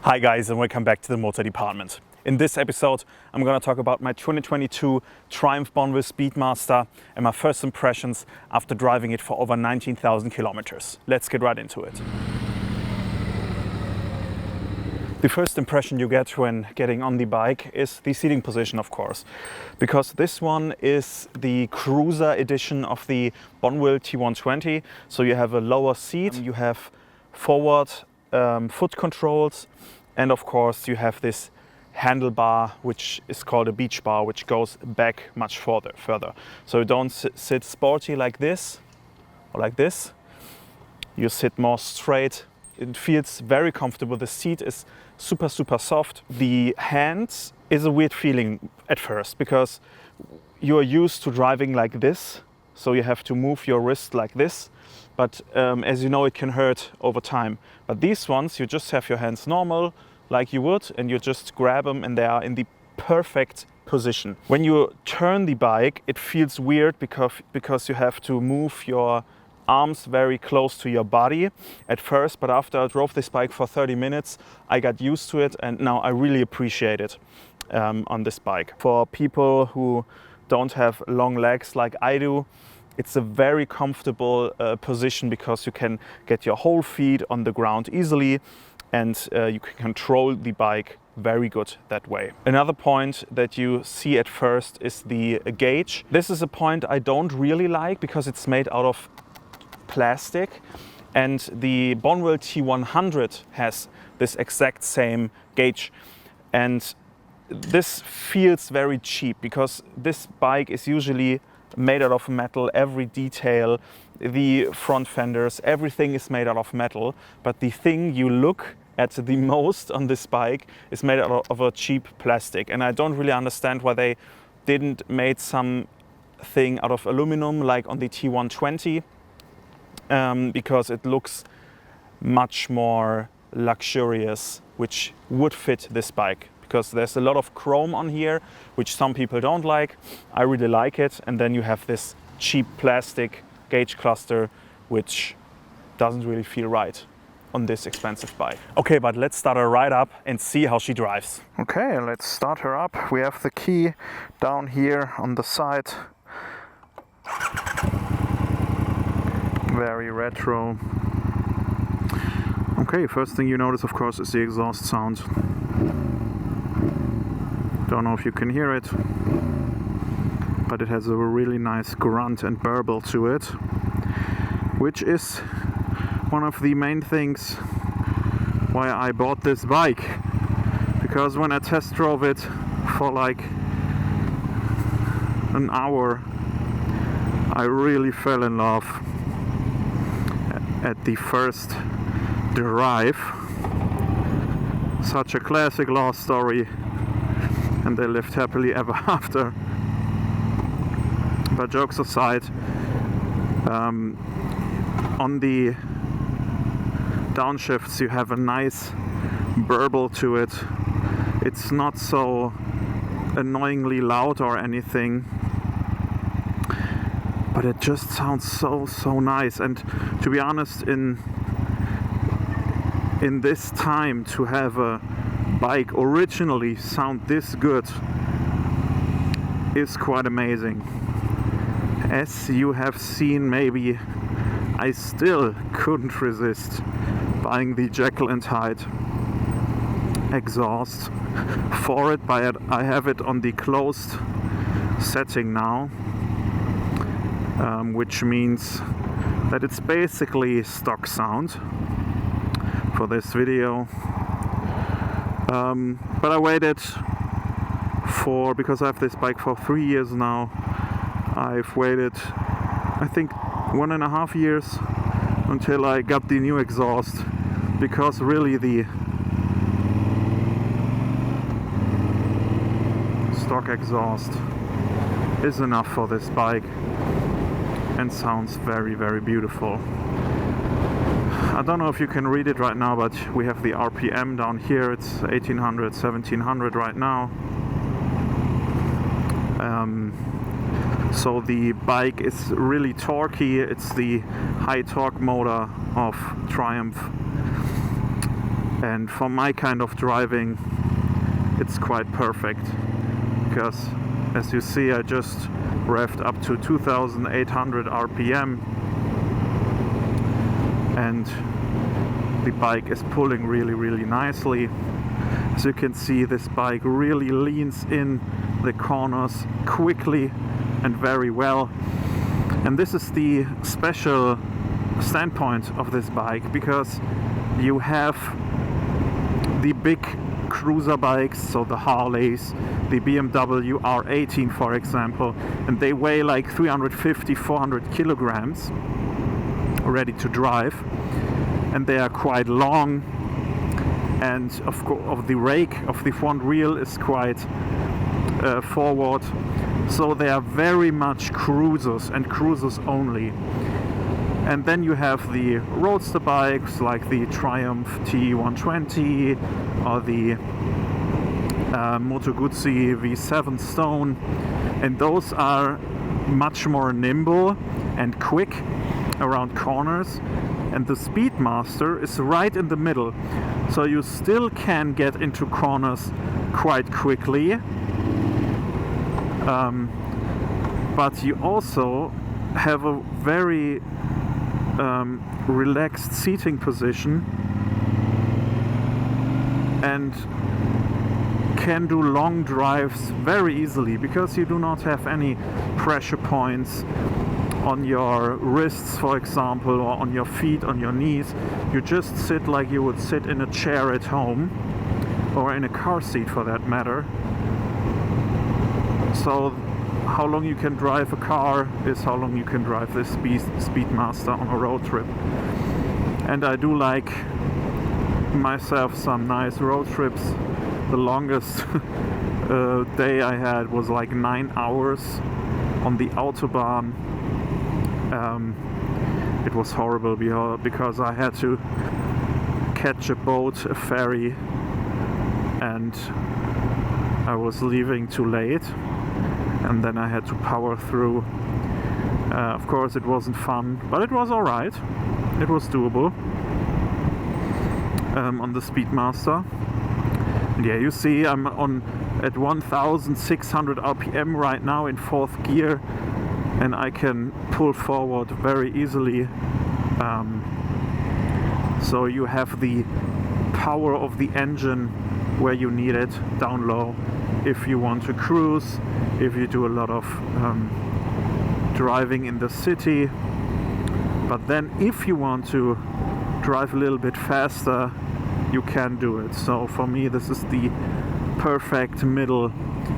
Hi guys, and welcome back to the motor department. In this episode I'm going to talk about my 2022 Triumph Bonneville Speedmaster and my first impressions after driving it for over 19,000 kilometers. Let's get right into it. The first impression you get when getting on the bike is the seating position, of course, because this one is the cruiser edition of the Bonneville T120. So you have a lower seat, you have forward foot controls, and of course you have this handlebar which is called a beach bar, which goes back much further. So you don't sit sporty like this or like this, you sit more straight. It feels very comfortable. The seat is super soft. The hands is a weird feeling at first because you are used to driving like this, so you have to move your wrist like this, but as you know, it can hurt over time. But these ones, you just have your hands normal like you would, and you just grab them and they are in the perfect position. When you turn the bike, it feels weird because you have to move your arms very close to your body at first, but after I drove this bike for 30 minutes, I got used to it, and now I really appreciate it on this bike. For people who don't have long legs like I do, it's a very comfortable position because you can get your whole feet on the ground easily, and you can control the bike very good that way. Another point that you see at first is the gauge. This is a point I don't really like because it's made out of plastic, and the Bonneville T100 has this exact same gauge, and this feels very cheap because this bike is usually made out of metal. Every detail, the front fenders, everything is made out of metal, but the thing you look at the most on this bike is made out of a cheap plastic, and I don't really understand why they didn't made something out of aluminum like on the T120. Because it looks much more luxurious, which would fit this bike, because there's a lot of chrome on here, which some people don't like. I really like it. And then you have this cheap plastic gauge cluster, which doesn't really feel right on this expensive bike. Okay, but let's start her right up and see how she drives. Okay, let's start her up. We have the key down here on the side. Very retro. Okay, first thing you notice, of course, is the exhaust sound. Don't know if you can hear it, but it has a really nice grunt and burble to it, which is one of the main things why I bought this bike, because when I test drove it for like an hour, I really fell in love at the first drive. Such a classic love story, and they lived happily ever after. But jokes aside, on the downshifts you have a nice burble to it. It's not so annoyingly loud or anything, but it just sounds so nice. And to be honest, in this time, to have a bike originally sound this good is quite amazing. As you have seen, maybe, I still couldn't resist buying the Jekyll and Hyde exhaust for it, but I have it on the closed setting now. Which means that it's basically stock sound for this video. But I waited because I have this bike for 3 years now. I've waited, I think, 1.5 years until I got the new exhaust, because really the stock exhaust is enough for this bike and sounds very beautiful. I don't know if you can read it right now, but we have the RPM down here. It's 1800, 1700 right now. So the bike is really torquey. It's the high torque motor of Triumph. and for my kind of driving it's quite perfect, because as you see I just revved up to 2800 RPM and the bike is pulling really nicely. As you can see, this bike really leans in the corners quickly and very well, and this is the special standpoint of this bike, because you have the big cruiser bikes, so the Harleys, the BMW R18 for example, and they weigh like 350-400 kilograms ready to drive, and they are quite long, and of course the rake of the front wheel is quite forward, so they are very much cruisers and cruisers only. And then you have the roadster bikes like the Triumph T120 or the Moto Guzzi V7 Stone, and those are much more nimble and quick around corners, and the Speedmaster is right in the middle, so you still can get into corners quite quickly, but you also have a very relaxed seating position and can do long drives very easily, because you do not have any pressure points on your wrists, for example, or on your feet, on your knees. You just sit like you would sit in a chair at home, or in a car seat for that matter. So how long you can drive a car is how long you can drive this Speedmaster on a road trip. And I do like myself some nice road trips. The longest day I had was like 9 hours on the Autobahn. It was horrible because I had to catch a boat, a ferry, and I was leaving too late, and then I had to power through. Of course it wasn't fun, but it was alright. It was doable on the Speedmaster. And yeah, you see I'm at 1600 RPM right now in 4th gear, and I can pull forward very easily. So you have the power of the engine where you need it, down low, if you want to cruise, if you do a lot of driving in the city. But then if you want to drive a little bit faster, you can do it. So for me this is the perfect middle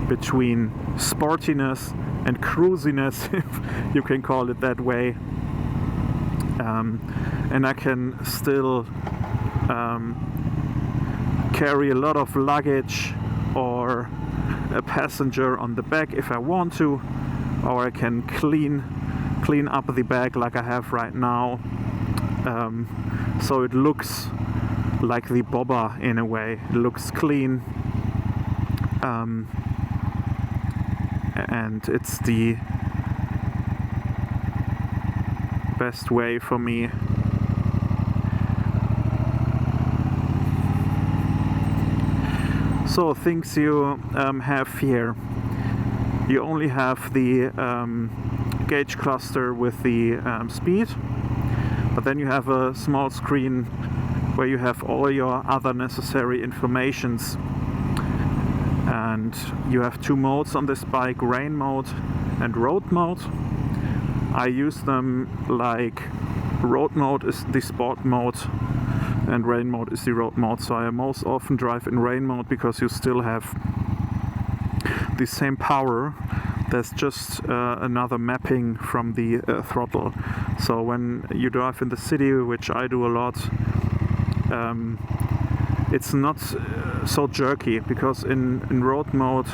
between sportiness and cruisiness, if you can call it that way. And I can still carry a lot of luggage or a passenger on the back if I want to, or I can clean up the bag like I have right now, so it looks like the bobber in a way. It looks clean, and it's the best way for me. So things you have here, you only have the gauge cluster with the speed, but then you have a small screen where you have all your other necessary informations. And you have 2 modes on this bike, rain mode and road mode. I use them like road mode is the sport mode and rain mode is the road mode. So I most often drive in rain mode because you still have the same power. There's just another mapping from the throttle. So when you drive in the city, which I do a lot, it's not so jerky, because in road mode,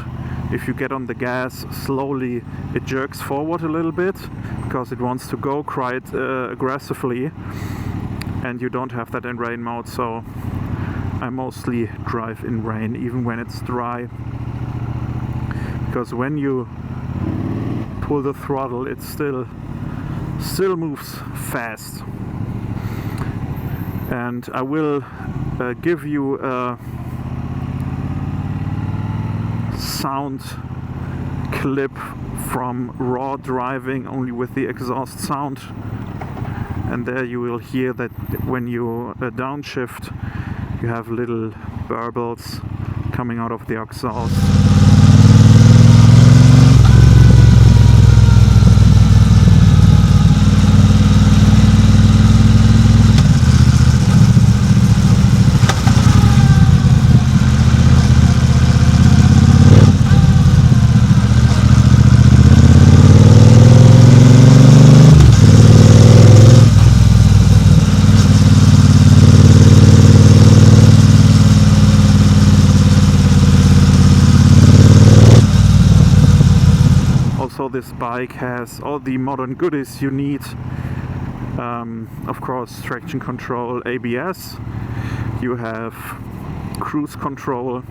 if you get on the gas slowly, it jerks forward a little bit because it wants to go quite aggressively, and you don't have that in rain mode. So I mostly drive in rain, even when it's dry, because when you pull the throttle, it still moves fast. And I will give you a sound clip from raw driving only with the exhaust sound, and there you will hear that when you downshift you have little burbles coming out of the exhaust. Also, this bike has all the modern goodies you need. Of course, traction control, ABS. You have cruise control,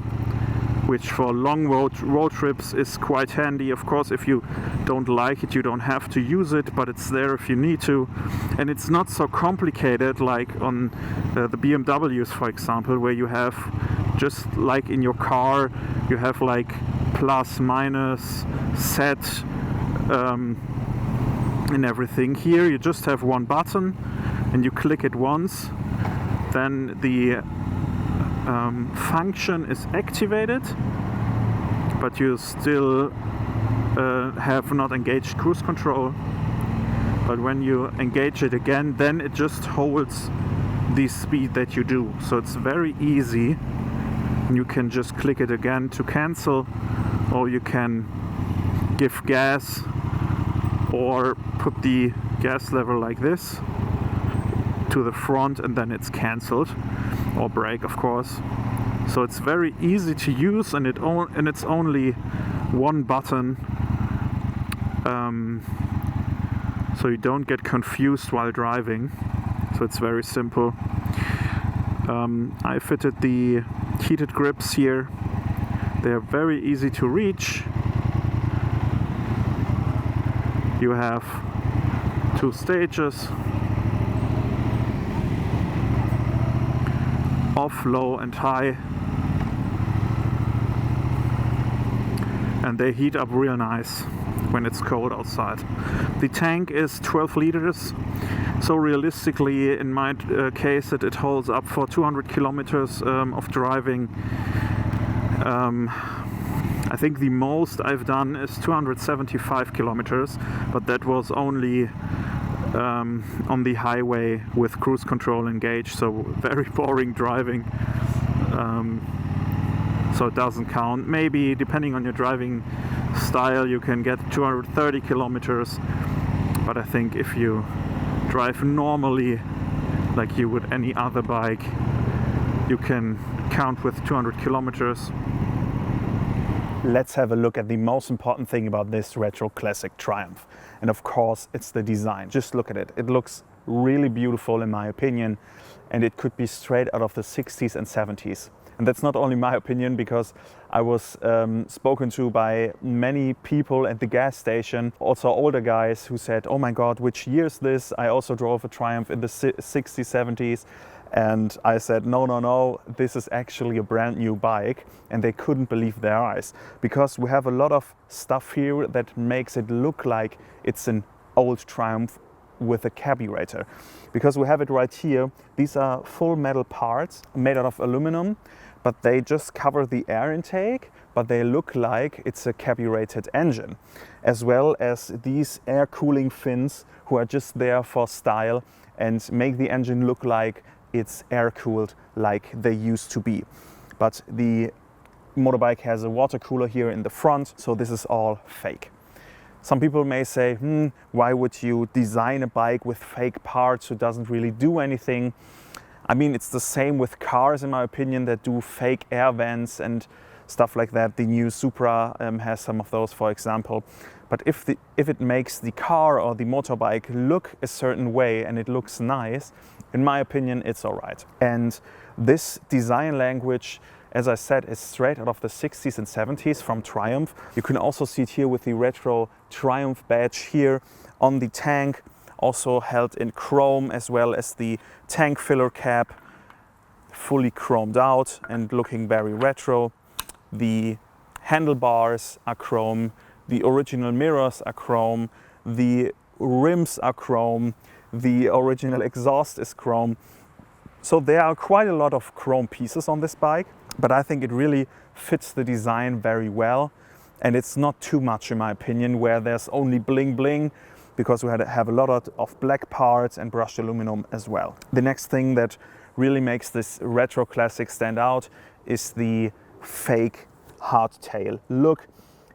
which for long road trips is quite handy. Of course, if you don't like it, you don't have to use it, but it's there if you need to. And it's not so complicated like on the BMWs, for example, where you have, just like in your car, you have like plus, minus, set, and everything. Here you just have one button and you click it once, then the function is activated, but you still have not engaged cruise control. But when you engage it again, then it just holds the speed that you do. So it's very easy. You can just click it again to cancel, or you can give gas or put the gas lever like this to the front and then it's cancelled, or brake of course. So it's very easy to use, and it's only one button, so you don't get confused while driving. So it's very simple. I fitted the heated grips here. They're very easy to reach. You have 2 stages, off, low and high, and they heat up real nice when it's cold outside. The tank is 12 liters, so realistically in my case it holds up for 200 kilometers of driving. I think the most I've done is 275 kilometers, but that was only on the highway with cruise control engaged, so very boring driving. So it doesn't count. Maybe depending on your driving style you can get 230 kilometers, but I think if you drive normally like you would any other bike, you can count with 200 kilometers. Let's have a look at the most important thing about this retro classic Triumph. And of course, it's the design. Just look at it. It looks really beautiful in my opinion, and it could be straight out of the 60s and 70s. And that's not only my opinion, because I was spoken to by many people at the gas station, also older guys, who said, oh my God, which year is this? I also drove a Triumph in the 60s, 70s. And I said, no, this is actually a brand new bike. And they couldn't believe their eyes, because we have a lot of stuff here that makes it look like it's an old Triumph with a carburetor. Because we have it right here. These are full metal parts made out of aluminum, but they just cover the air intake, but they look like it's a carbureted engine. As well as these air cooling fins, who are just there for style and make the engine look like it's air cooled like they used to be. But the motorbike has a water cooler here in the front, so this is all fake. Some people may say, why would you design a bike with fake parts who doesn't really do anything? I mean, it's the same with cars in my opinion, that do fake air vents and stuff like that. The new Supra has some of those, for example. But if it makes the car or the motorbike look a certain way and it looks nice, in my opinion, it's all right. And this design language, as I said, is straight out of the 60s and 70s from Triumph. You can also see it here with the retro Triumph badge here on the tank. also held in chrome, as well as the tank filler cap, fully chromed out and looking very retro. The handlebars are chrome, the original mirrors are chrome, the rims are chrome, the original exhaust is chrome. So there are quite a lot of chrome pieces on this bike, but I think it really fits the design very well. And it's not too much, in my opinion, where there's only bling bling, because we have a lot of black parts and brushed aluminum as well. The next thing that really makes this retro classic stand out is the fake hardtail. Look,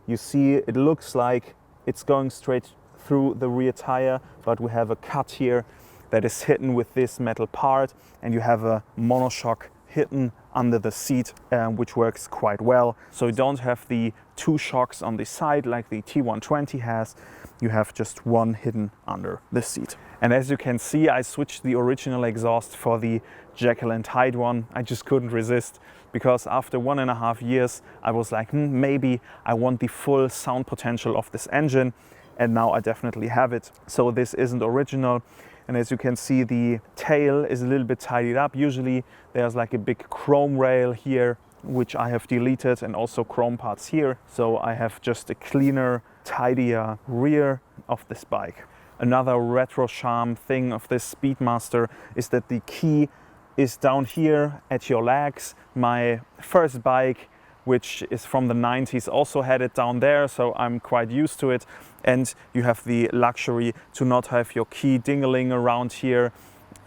you see it looks like it's going straight through the rear tire, but we have a cut here that is hidden with this metal part, and you have a monoshock hidden under the seat, which works quite well. So you don't have the two shocks on the side like the T120 has. You have just one hidden under the seat. And as you can see, I switched the original exhaust for the Jekyll and Hyde one. I just couldn't resist, because after 1.5 years I was like, maybe I want the full sound potential of this engine, and now I definitely have it. So this isn't original. And as you can see, the tail is a little bit tidied up. Usually there's like a big chrome rail here, which I have deleted, and also chrome parts here. So I have just a cleaner, tidier rear of this bike. Another retro charm thing of this Speedmaster is that the key is down here at your legs. My first bike, which is from the 90s, also had it down there, so I'm quite used to it. And you have the luxury to not have your key dingling around here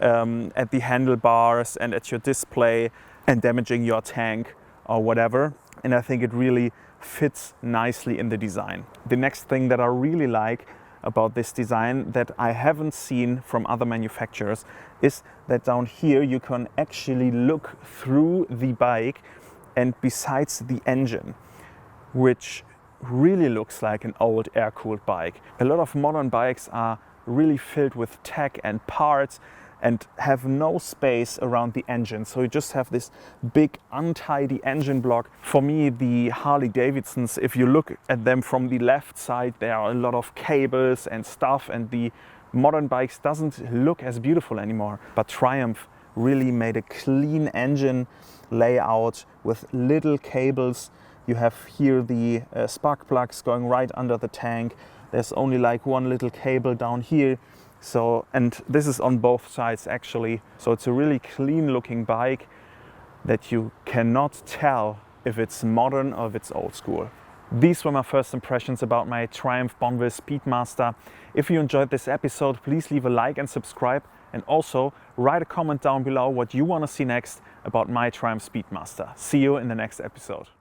at the handlebars and at your display and damaging your tank or whatever. And I think it really fits nicely in the design. The next thing that I really like about this design that I haven't seen from other manufacturers is that down here you can actually look through the bike and besides the engine, which really looks like an old air-cooled bike. A lot of modern bikes are really filled with tech and parts and have no space around the engine. So you just have this big untidy engine block. For me, the Harley Davidsons, if you look at them from the left side, there are a lot of cables and stuff, and the modern bikes doesn't look as beautiful anymore. But Triumph really made a clean engine layout with little cables. You have here the spark plugs going right under the tank. There's only like one little cable down here. So, and this is on both sides actually. So it's a really clean looking bike that you cannot tell if it's modern or if it's old school. These were my first impressions about my Triumph Bonneville Speedmaster. If you enjoyed this episode, please leave a like and subscribe, and also write a comment down below what you want to see next about my Triumph Speedmaster. See you in the next episode.